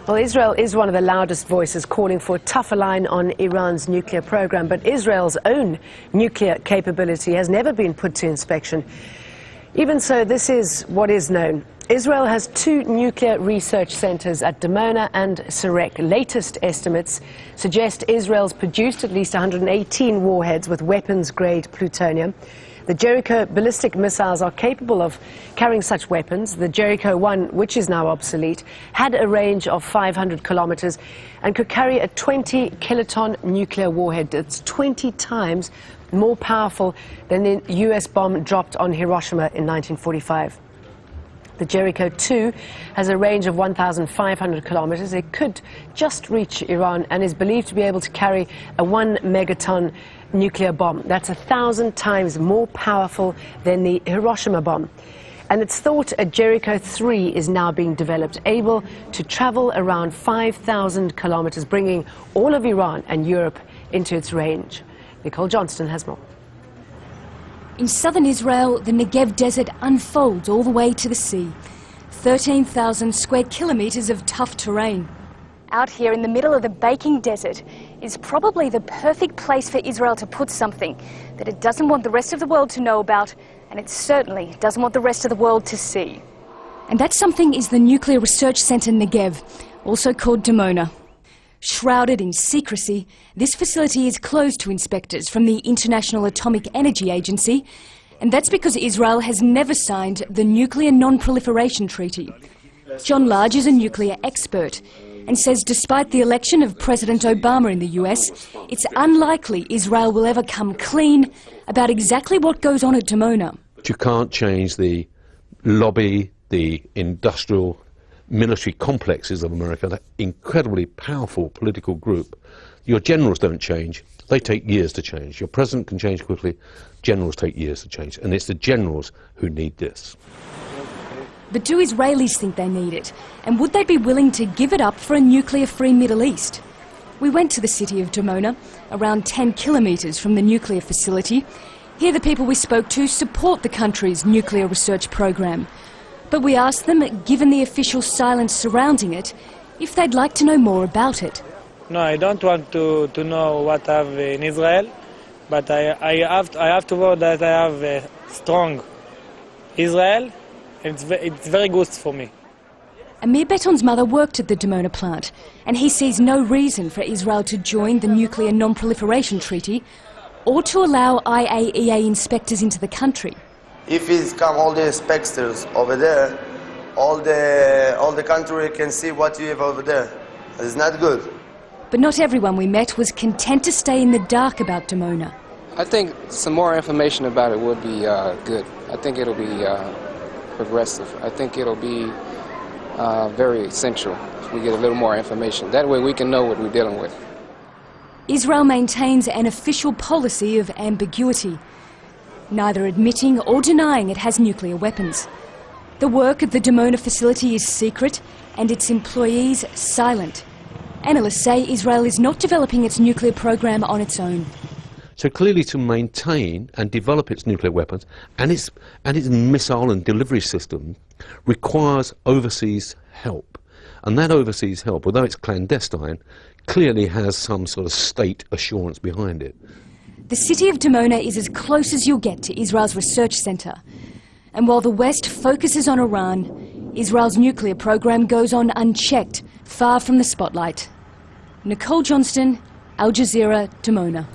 Well, Israel is one of the loudest voices calling for a tougher line on Iran's nuclear program, but Israel's own nuclear capability has never been put to inspection. Even so, this is what is known. Israel has 2 nuclear research centers at DIMONA and SECRECY. Latest estimates suggest Israel's produced at least 118 warheads with weapons-grade plutonium. The Jericho ballistic missiles are capable of carrying such weapons. The Jericho 1, which is now obsolete, had a range of 500 kilometers and could carry a 20-kiloton nuclear warhead. That's 20 times more powerful than the US bomb dropped on Hiroshima in 1945. The Jericho 2 has a range of 1,500 kilometers. It could just reach Iran and is believed to be able to carry a 1 megaton nuclear bomb. That's 1,000 times more powerful than the Hiroshima bomb. And it's thought a Jericho 3 is now being developed, able to travel around 5,000 kilometers, bringing all of Iran and Europe into its range. NICOLE Johnston has more. In southern Israel, the Negev desert unfolds all the way to the sea. 13,000 square kilometres of tough terrain. Out here in the middle of the baking desert is probably the perfect place for Israel to put something that it doesn't want the rest of the world to know about, and it certainly doesn't want the rest of the world to see. And that something is the Nuclear Research Centre Negev, also called DIMONA. Shrouded in secrecy, this facility is closed to inspectors from the International Atomic Energy Agency, and that's because Israel has never signed the Nuclear Non-Proliferation Treaty. John Large is a nuclear expert and says despite the election of President Obama in the US, it's unlikely Israel will ever come clean about exactly what goes on at DIMONA. You can't change the lobby, the industrial military complexes of America, that incredibly powerful political group. Your generals don't change. They take years to change. Your president can change quickly. Generals take years to change. And it's the generals who need this. But do Israelis think they need it? And would they be willing to give it up for a nuclear-free Middle East? We went to the city of DIMONA, around 10 kilometres from the nuclear facility. Here the people we spoke to support the country's nuclear research program. But we asked them, given the official silence surrounding it, if they'd like to know more about it. No, I don't want to know what I have in Israel, but I have to know that I have a strong Israel. It's very good for me. AMIR BETON's mother worked at the DIMONA plant, and he sees no reason for Israel to join the Nuclear Non-Proliferation Treaty or to allow IAEA inspectors into the country. If it's come all the inspectors over there, all the country can see what you have over there. It's not good. But not everyone we met was content to stay in the dark about DIMONA. I think some more information about it would be good. I think it'll be progressive. I think it'll be very essential if we get a little more information. That way we can know what we're dealing with. Israel maintains an official policy of ambiguity, neither admitting or denying it has nuclear weapons. The work at the DIMONA facility is secret and its employees silent. Analysts say Israel is not developing its nuclear program on its own. So clearly to maintain and develop its nuclear weapons and its missile and delivery system requires overseas help. And that overseas help, although it's clandestine, clearly has some sort of state assurance behind it. The city of DIMONA is as close as you'll get to Israel's research centre. And while the West focuses on Iran, Israel's nuclear program goes on unchecked, far from the spotlight. NICOLE Johnston, Al Jazeera, DIMONA.